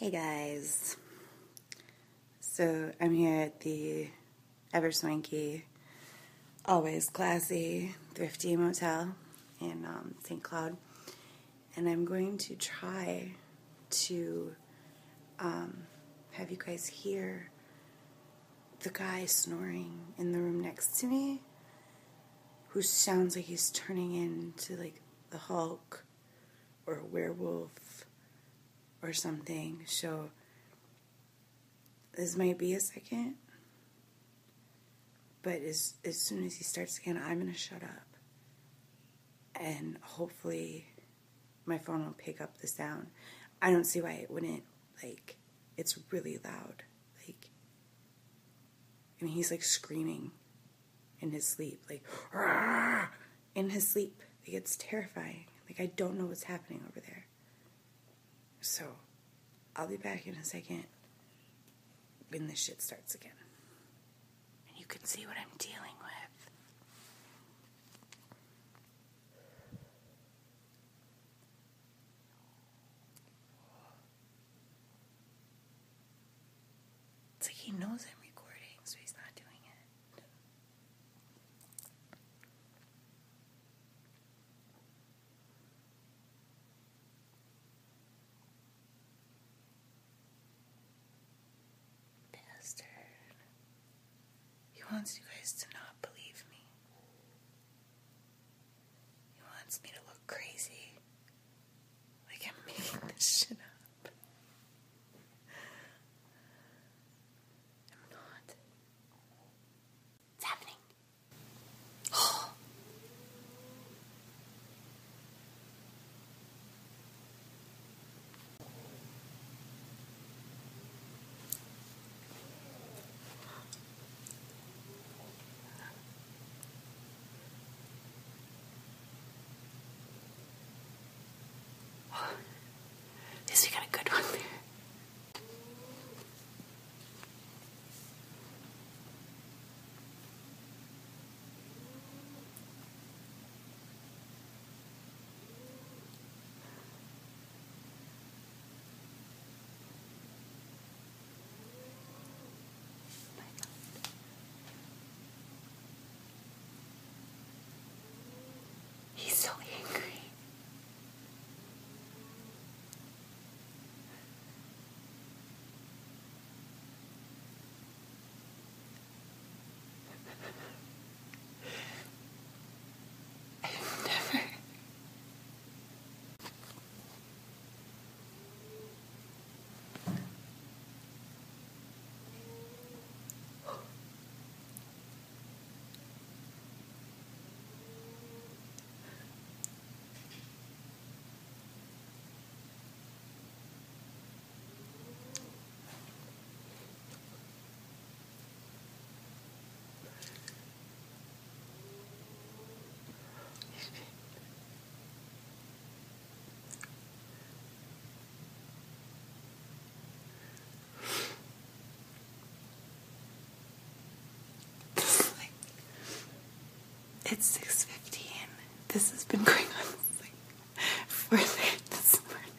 Hey guys, so I'm here at the ever swanky, always classy, thrifty motel in St. Cloud, and I'm going to try to have you guys hear the guy snoring in the room next to me, who sounds like he's turning into like the Hulk or a werewolf or something. So this might be a second, but as soon as he starts again, I'm gonna shut up, and hopefully my phone will pick up the sound. I don't see why it wouldn't. Like, it's really loud. Like, and he's like screaming in his sleep, like "Rah!" in his sleep. Like, it's terrifying. Like, I don't know what's happening over there. So, I'll be back in a second when this shit starts again. And you can see what I'm dealing with. It's like he knows I'm recording, so he's not doing it. Bastard. He wants you guys to not believe me. He wants me to look crazy. Like I'm making this shit up. I'm not. It's happening. At least we got a good one there. He's so angry. I've never. It's 6:15. This has been going on since like 4:30 this morning.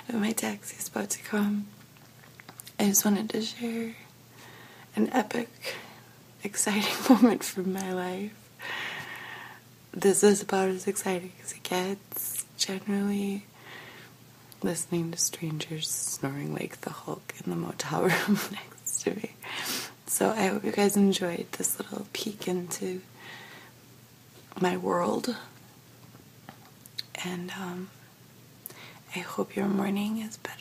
And my taxi's about to come. I just wanted to share an epic, exciting moment from my life. This is about as exciting as it gets. Generally, listening to strangers snoring like the Hulk in the motel room next to me. So I hope you guys enjoyed this little peek into my world. And I hope your morning is better